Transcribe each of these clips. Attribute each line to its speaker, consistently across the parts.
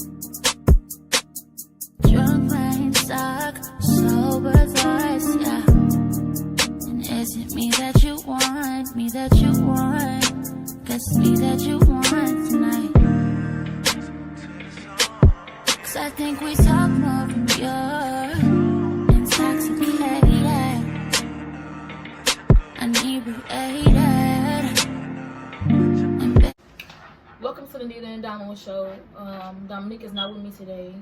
Speaker 1: Drunk brain suck, sober thoughts, yeah. And is it me that you want, me that you want? Guess it's me that you want tonight. 'Cause I think we talk more when you're intoxicated, inebriated.
Speaker 2: Welcome to the Nita and Donald Show. Dominique is not with me today,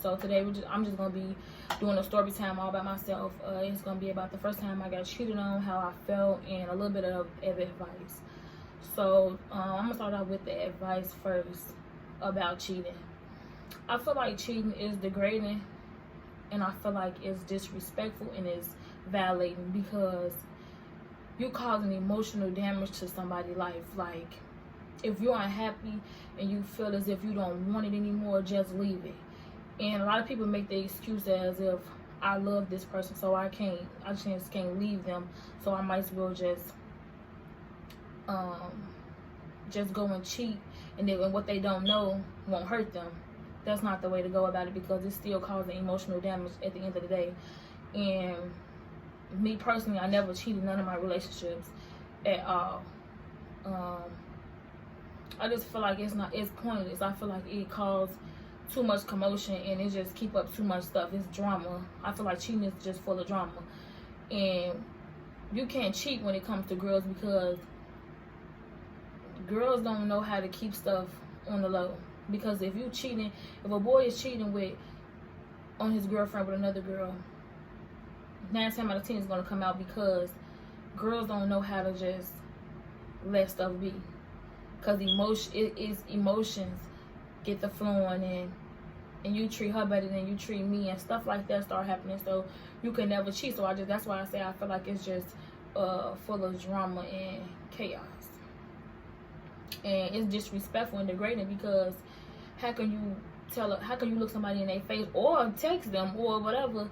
Speaker 2: so today I'm just gonna be doing a story time all by myself. It's gonna be about the first time I got cheated on, how I felt, and a little bit of advice. So I'm gonna start out with the advice first about cheating. I feel like cheating is degrading, and I feel like it's disrespectful and it's violating because you're causing emotional damage to somebody's life. Like, if you're unhappy and you feel as if you don't want it anymore, just leave it. And a lot of people make the excuse as if I love this person, so I just can't leave them, so I might as well just go and cheat, and then what they don't know won't hurt them. That's not the way to go about it, because it's still causing emotional damage at the end of the day. And me personally, I never cheated none of my relationships at all. I just feel like it's pointless. I feel like it caused too much commotion, and it just keep up too much stuff. It's drama. I feel like cheating is just full of drama. And you can't cheat when it comes to girls, because girls don't know how to keep stuff on the low. Because if a boy is cheating on his girlfriend with another girl, 9 times out of 10 is going to come out, because girls don't know how to just let stuff be. Because emotions get the flowing, and you treat her better than you treat me, and stuff like that start happening. So you can never cheat. So that's why I say I feel like it's just full of drama and chaos, and it's disrespectful and degrading, because how can you look somebody in their face or text them or whatever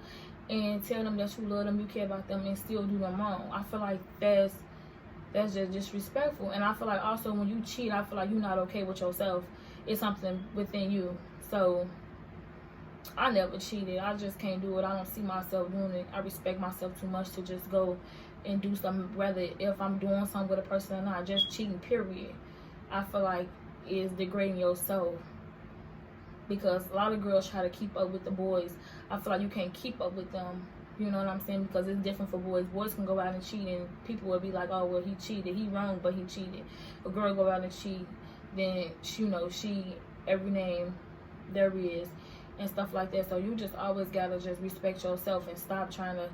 Speaker 2: and tell them that you love them, you care about them, and still do them wrong? I feel like that's just disrespectful. And I feel like also when you cheat, I feel like you're not okay with yourself. It's something within you. So I never cheated. I just can't do it. I don't see myself doing it. I respect myself too much to just go and do something, whether if I'm doing something with a person or not. Just cheating, period, I feel like is degrading your soul, because a lot of girls try to keep up with the boys. I feel like you can't keep up with them. You know what I'm saying? Because it's different for boys. Boys can go out and cheat, and people will be like, oh, well, he cheated. He wrong, but he cheated. A girl go out and cheat, then, she, every name there is, and stuff like that. So you just always got to just respect yourself and stop trying to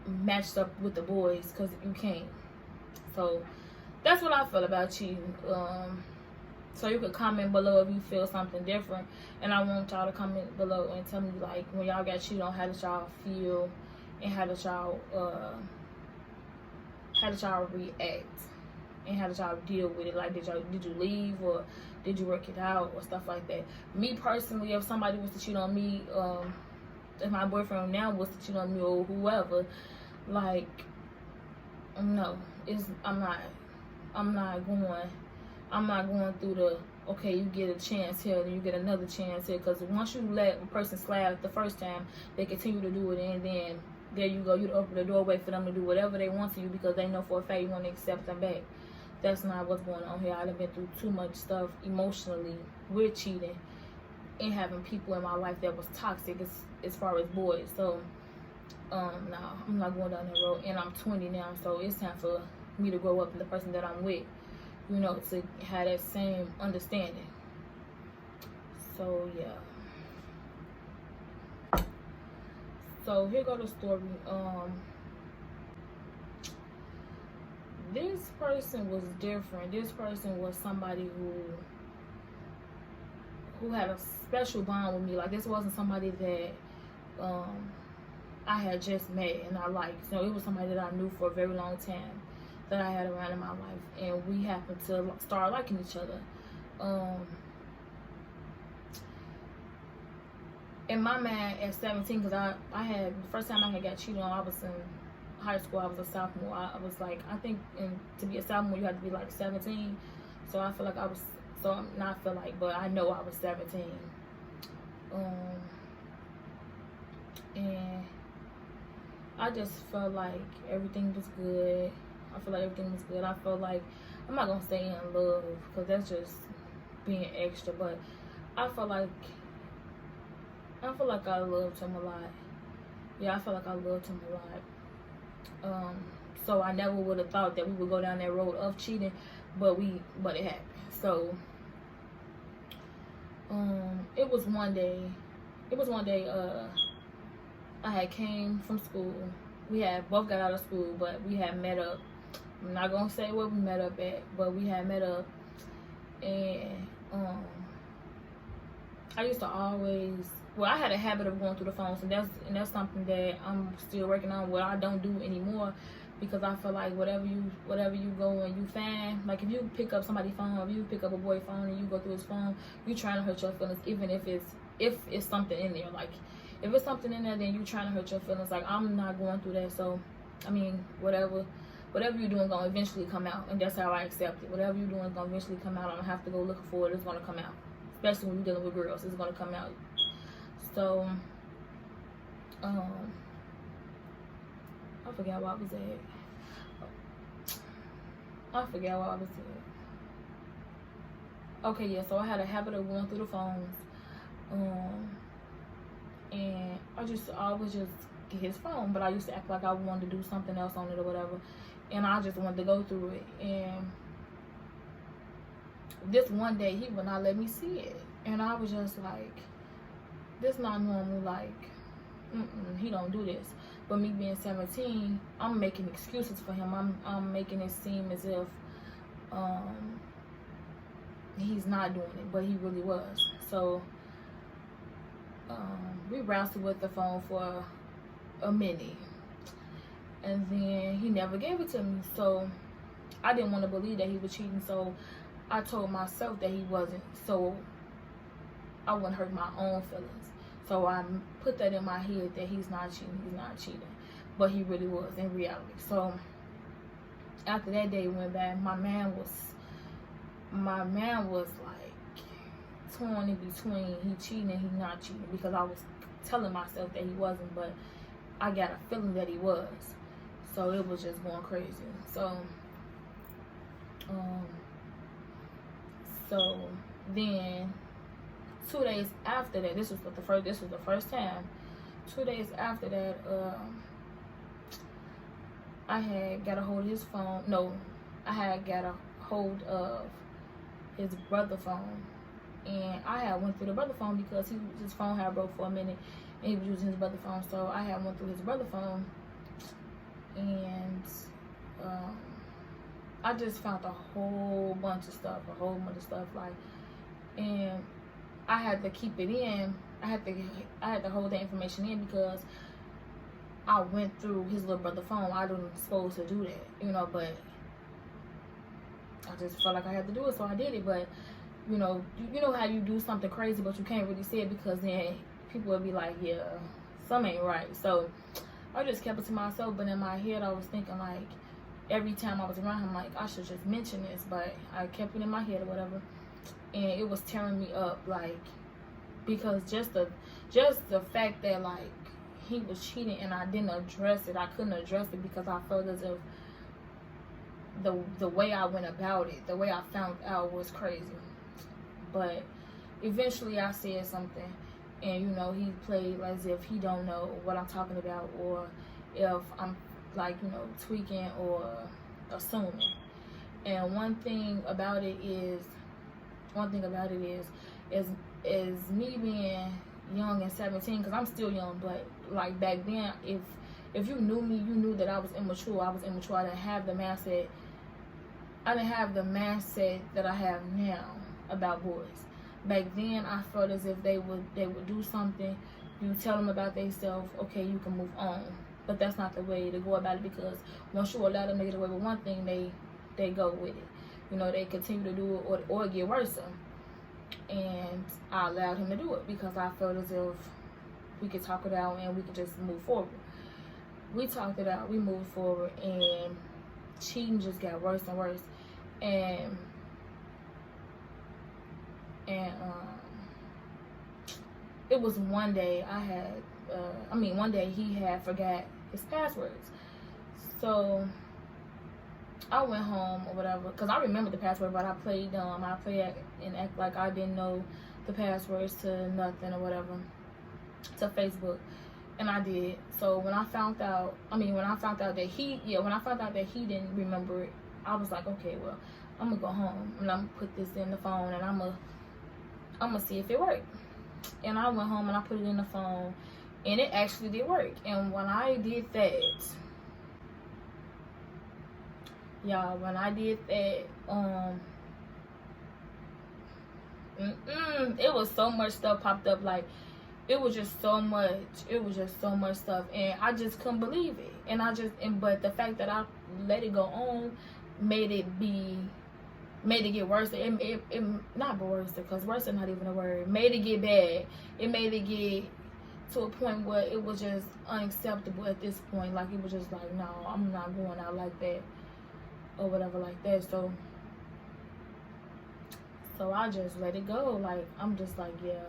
Speaker 2: match up with the boys, because you can't. So that's what I feel about cheating. So you could comment below if you feel something different, and I want y'all to comment below and tell me, like, when y'all got cheated on, how did y'all feel, and how did y'all react, and how did y'all deal with it? Like, did you leave, or did you work it out, or stuff like that? Me personally, if somebody was to cheat on me, if my boyfriend now was to cheat on me, or whoever, like, no, I'm not going through the, okay, you get a chance here, then you get another chance here. Because once you let a person slide the first time, they continue to do it, and then there you go. You open the doorway for them to do whatever they want to you, because they know for a fact you want to accept them back. That's not what's going on here. I've been through too much stuff emotionally with cheating, and having people in my life that was toxic as far as boys. So, no, I'm not going down that road. And I'm 20 now, so it's time for me to grow up, and the person that I'm with, to have that same understanding. So yeah. So here go the story. This person was different. This person was somebody who had a special bond with me. Like, this wasn't somebody that I had just met and I liked. It was somebody that I knew for a very long time, that I had around in my life, and we happened to start liking each other. In my mind, at 17, because I had, the first time I had got cheated on, I was in high school. I was a sophomore. I was like, I think to be a sophomore you had to be like 17, so I feel like I was So I'm not feel like, but I know I was 17. And I just felt like everything was good. I feel like everything was good. I felt like, I'm not gonna say in love because that's just being extra, but I feel like I loved him a lot. Yeah, I feel like I loved him a lot. So I never would have thought that we would go down that road of cheating, but it happened. So it was one day I had came from school. We had both got out of school, but we had met up. I'm not gonna say where we met up at, but we had met up. And I used to always, I had a habit of going through the phones, and that's something that I'm still working on. What I don't do anymore, because I feel like whatever you go and you find, like if you pick up somebody's phone, or if you pick up a boy's phone and you go through his phone, you trying to hurt your feelings, even if it's something in there. Like if it's something in there, then you trying to hurt your feelings. Like I'm not going through that, so I mean whatever you're doing gonna eventually come out, and that's how I accept it. Whatever you're doing is gonna eventually come out. I don't have to go looking for it. It's gonna come out. Especially when you're dealing with girls, it's gonna come out. So, I forgot where I was at. Okay, yeah. So I had a habit of going through the phones, and I would just get his phone, but I used to act like I wanted to do something else on it or whatever, and I just wanted to go through it. And this one day he would not let me see it, and I was just like, this not normal. Like he don't do this. But me being 17, I'm making excuses for him. I'm making it seem as if he's not doing it, but he really was. So we wrestled with the phone for a minute, and then he never gave it to me. So I didn't want to believe that he was cheating, so I told myself that he wasn't, so I wouldn't hurt my own feelings. So I put that in my head that he's not cheating, but he really was in reality. So after that day went by, my man was like torn in between he cheating and he not cheating, because I was telling myself that he wasn't, but I got a feeling that he was. So it was just going crazy. So then 2 days after that, this was the first time. 2 days after that, I had got a hold of his phone. No, I had got a hold of his brother's phone, and I had went through the brother phone because his phone had broke for a minute, and he was using his brother phone. So I had went through his brother phone, and I just found a whole bunch of stuff, like, and I had to keep it in. I had to hold the information in because I went through his little brother's phone. I wasn't supposed to do that, but I just felt like I had to do it, so I did it. But you know how you do something crazy, but you can't really say it because then people would be like, yeah, something ain't right. So I just kept it to myself. But in my head, I was thinking, like, every time I was around him, like, I should just mention this, but I kept it in my head or whatever. And it was tearing me up, like, because just the fact that, like, he was cheating and I didn't address it. I couldn't address it because I felt as if the way I went about it, the way I found out was crazy. But eventually I said something, and he played as if he don't know what I'm talking about, or if I'm like tweaking or assuming. And one thing about it is me being young and 17, because I'm still young, but like back then, if you knew me, you knew that I was immature. I didn't have the mindset that I have now about boys. Back then, I felt as if they would do something, you tell them about themselves, okay, you can move on. But that's not the way to go about it, because once you allow them to get away with one thing, they go with it. They continue to do it or get worse. And I allowed him to do it because I felt as if we could talk it out and we could just move forward. We talked it out, we moved forward, and cheating just got worse and worse. And And it was one day one day he had forgot his passwords. So I went home or whatever, because I remember the password, but I played dumb. I played and act like I didn't know the passwords to nothing or whatever, to Facebook. And I did. So when I found out that he didn't remember it, I was like, okay, well, I'm gonna go home and I'm gonna put this in the phone and I'm gonna see if it worked. And I went home and I put it in the phone, and it actually did work. And when I did that, y'all, it was so much stuff popped up. Like, it was just so much stuff, and I just couldn't believe it. But the fact that I let it go on made it get worse. It not worse, because worse is not even a word. Made it get bad. It made it get to a point where it was just unacceptable at this point. Like, it was just like, no, I'm not going out like that or whatever like that. So I just let it go. Like, I'm just like, yeah,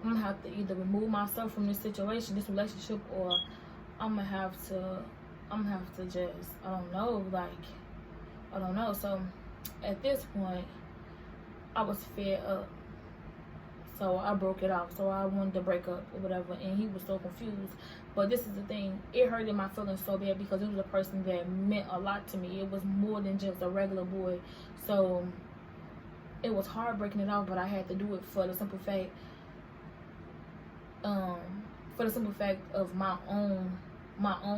Speaker 2: I'm gonna have to either remove myself from this situation, this relationship, or I'm gonna have to just, I don't know. So at this point, I was fed up. So I broke it off. So I wanted to break up or whatever, and he was so confused. But this is the thing, it hurted my feelings so bad, because it was a person that meant a lot to me. It was more than just a regular boy. So it was hard breaking it off, but I had to do it for the simple fact of my own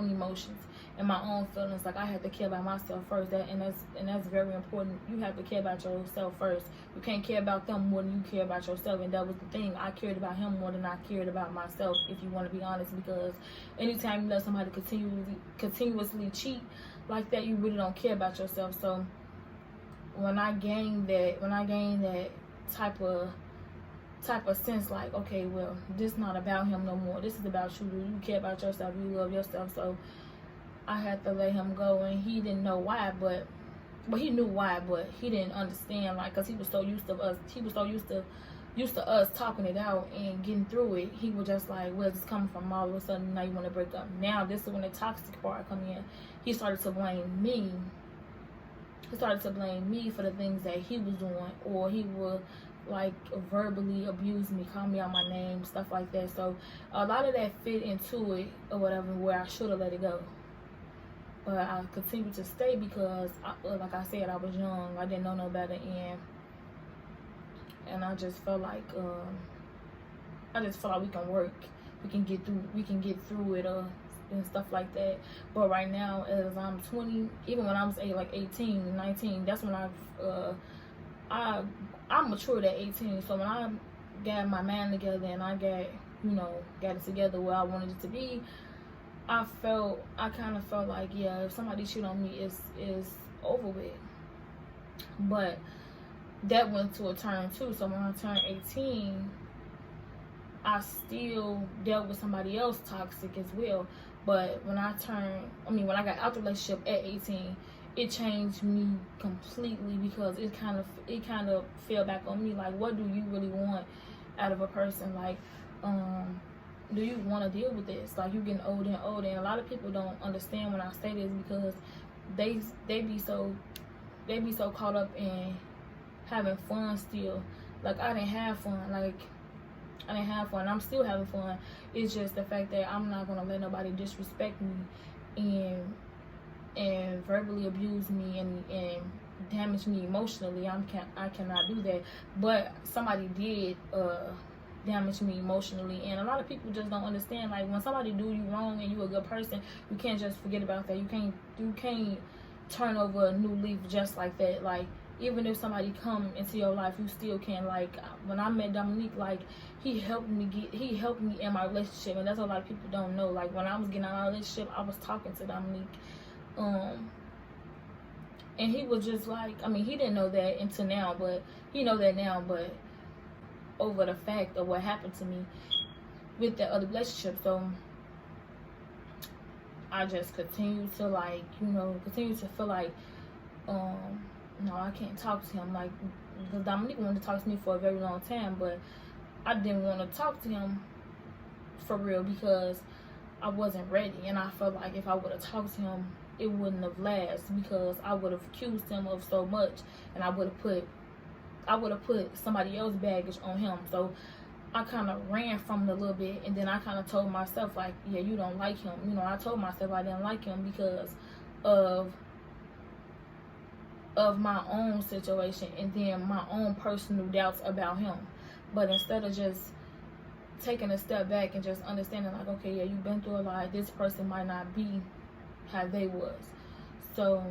Speaker 2: emotions and my own feelings. Like, I had to care about myself first. That's very important. You have to care about yourself first. You can't care about them more than you care about yourself. And that was the thing. I cared about him more than I cared about myself, if you want to be honest. Because anytime you let somebody continuously cheat like that, you really don't care about yourself. So when I gained that type of sense, like, okay, well, this is not about him no more. This is about you. You care about yourself. You love yourself. So I had to let him go, and he didn't know why, but he knew why, but he didn't understand, like, because he was so used to us talking it out and getting through it. He was just like, where's this coming from? All of a sudden, now you want to break up. Now this is when the toxic part come in. He started to blame me. He started to blame me for the things that he was doing, or he would, like, verbally abuse me, call me out my name, stuff like that. So a lot of that fit into it or whatever, where I should have let it go. But I continued to stay because, like I said, I was young. I didn't know no better, and I just felt like we can work. We can get through it and stuff like that. But right now, as I'm 20, even when I was 18, 19, that's when I matured at 18. So when I got my mind together and I got it together where I wanted it to be, I kind of felt like, yeah, if somebody cheat on me, it's over with. But that went to a turn too. So when I turned 18, I still dealt with somebody else toxic as well. But when I got out the relationship at 18, it changed me completely, because it kind of fell back on me. Like, what do you really want out of a person? Like, do you want to deal with this? Like, you getting older and older, and a lot of people don't understand when I say this, because they be so caught up in having fun still. Like, I didn't have fun. I'm still having fun. It's just the fact that I'm not gonna let nobody disrespect me and verbally abuse me and damage me emotionally. I cannot do that. But somebody did damage me emotionally, and a lot of people just don't understand. Like, when somebody do you wrong and you a good person, you can't just forget about that. You can't turn over a new leaf just like that. Like, even if somebody come into your life, you still can. Like, when I met Dominique, like, he helped me in my relationship, and that's what a lot of people don't know. Like, when I was getting out of my relationship, I was talking to Dominique, and he was just like, he didn't know that until now, but he know that now. But over the fact of what happened to me with that other relationship, so I just continue to feel like, no, I can't talk to him. Like, because Dominique wanted to talk to me for a very long time, but I didn't want to talk to him for real because I wasn't ready. And I felt like if I would have talked to him, it wouldn't have lasted because I would have accused him of so much, and I would have put somebody else's baggage on him. So I kind of ran from it a little bit, and then I kind of told myself, like, yeah, you don't like him. You know, I told myself I didn't like him because of my own situation and then my own personal doubts about him. But instead of just taking a step back and just understanding, like, okay, yeah, you've been through a lot. This person might not be how they was. So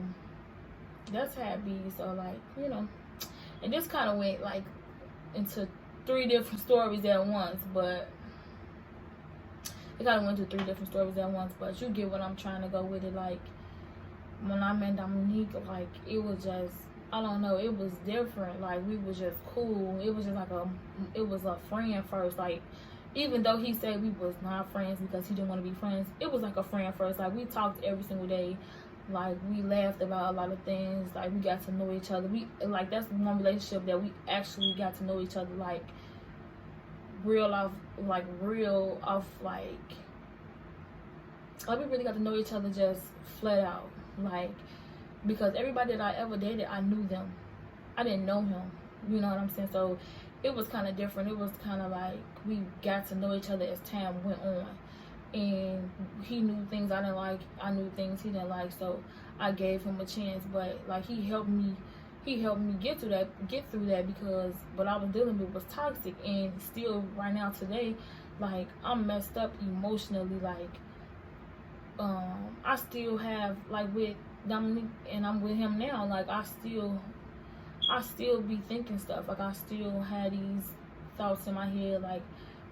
Speaker 2: that's how it be. So, like, you know, and this kind of went, like, into 3 different stories at once, but it kind of went to 3 different stories at once, but you get what I'm trying to go with it. Like, when I met Dominique, like, it was just, I don't know, it was different. Like, we was just cool. It was just like it was a friend first. Like, even though he said we was not friends because he didn't want to be friends, it was like a friend first. Like, we talked every single day. Like, we laughed about a lot of things. Like, we got to know each other. Like, that's one relationship that we actually got to know each other, like, real off, like, we really got to know each other just flat out. Like, because everybody that I ever dated, I knew them. I didn't know him. You know what I'm saying? So it was kind of different. It was kind of like we got to know each other as time went on. And he knew things I didn't like. I knew things he didn't like. So I gave him a chance. But, like, he helped me get through that because what I was dealing with was toxic. And still right now today, like, I'm messed up emotionally. Like, I still have, like, with Dominique, and I'm with him now, like, I still be thinking stuff. Like, I still had these thoughts in my head, like,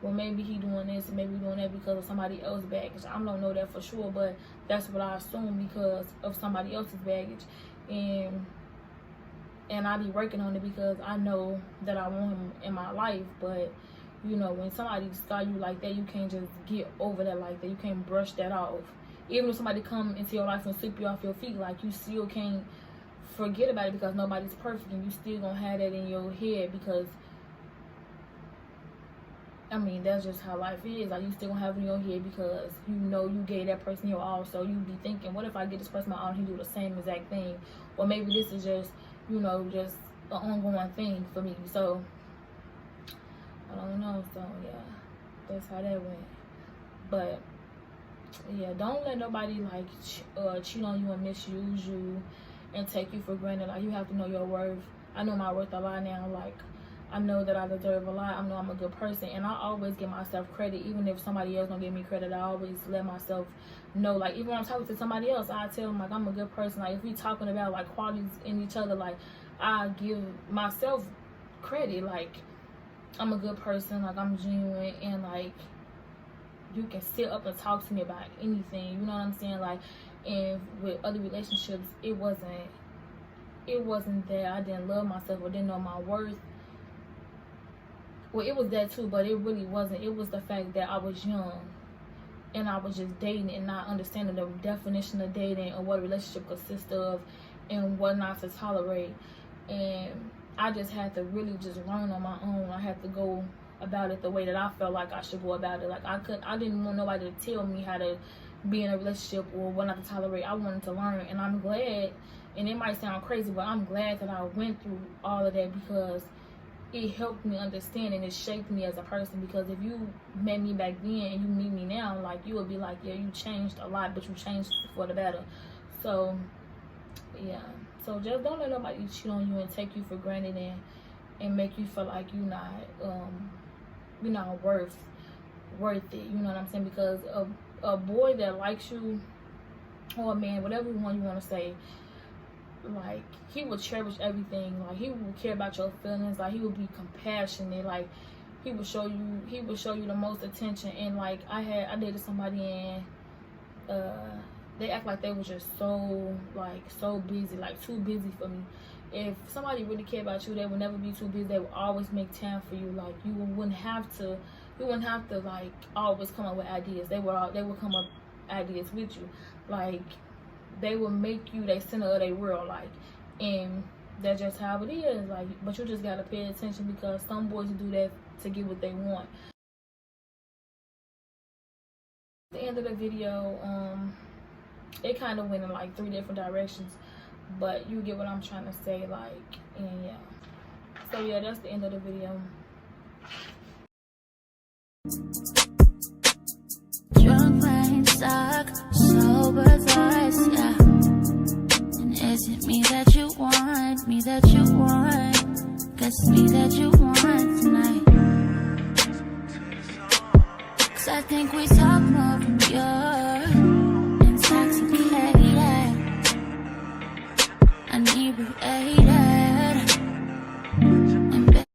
Speaker 2: well, maybe he doing this and maybe doing that because of somebody else's baggage. I don't know that for sure, but that's what I assume because of somebody else's baggage. And I be working on it because I know that I want him in my life. But, you know, when somebody scar you like that, you can't just get over that like that. You can't brush that off. Even if somebody come into your life and sweep you off your feet, like, you still can't forget about it because nobody's perfect, and you still gonna have that in your head because, I mean, that's just how life is. Like, you still gonna have it in your head because you know you gave that person your all. So you be thinking, what if I get this person my all and he do the same exact thing? Or maybe this is just, you know, just an ongoing thing for me. So I don't know. So yeah, that's how that went. But yeah, don't let nobody, like, cheat on you and misuse you and take you for granted. Like, you have to know your worth. I know my worth a lot now. Like, I know that I deserve a lot. I know I'm a good person, and I always give myself credit. Even if somebody else don't give me credit, I always let myself know. Like, even when I'm talking to somebody else, I tell them, like, I'm a good person. Like, if we talking about, like, qualities in each other, like, I give myself credit. Like, I'm a good person. Like, I'm genuine, and, like, you can sit up and talk to me about anything. You know what I'm saying? Like, and with other relationships, it wasn't that I didn't love myself or didn't know my worth. Well, it was that too, but it really wasn't. It was the fact that I was young and I was just dating and not understanding the definition of dating and what a relationship consists of and what not to tolerate. And I just had to really just learn on my own. I had to go about it the way that I felt like I should go about it. Like, I didn't want nobody to tell me how to be in a relationship or what not to tolerate. I wanted to learn, and I'm glad, and it might sound crazy, but I'm glad that I went through all of that because it helped me understand and it shaped me as a person. Because if you met me back then and you meet me now, like, you would be like, yeah, you changed a lot, but you changed for the better. So yeah, so just don't let nobody cheat on you and take you for granted and make you feel like you're not worth it. You know what I'm saying? Because a boy that likes you, or a man, whatever one you want to say, like, he will cherish everything. Like, he will care about your feelings. Like, he will be compassionate. Like, he will show you the most attention. And, like, I dated somebody, and they act like they was just so busy, like, too busy for me. If somebody really cared about you, they would never be too busy. They would always make time for you. Like, you wouldn't have to like always come up with ideas. They would come up ideas with you. Like, they will make you the center of their world. Like, and that's just how it is. Like, but you just gotta pay attention because some boys do that to get what they want. At the end of the video, it kind of went in like 3 different directions, but you get what I'm trying to say. Like, and yeah. So yeah, that's the end of the video.
Speaker 1: Drunk brain suck, sober thoughts, yeah. And is it me that you want, me that you want? Guess me that you want tonight. 'Cause I think we talk more when you're intoxicated, inebriated.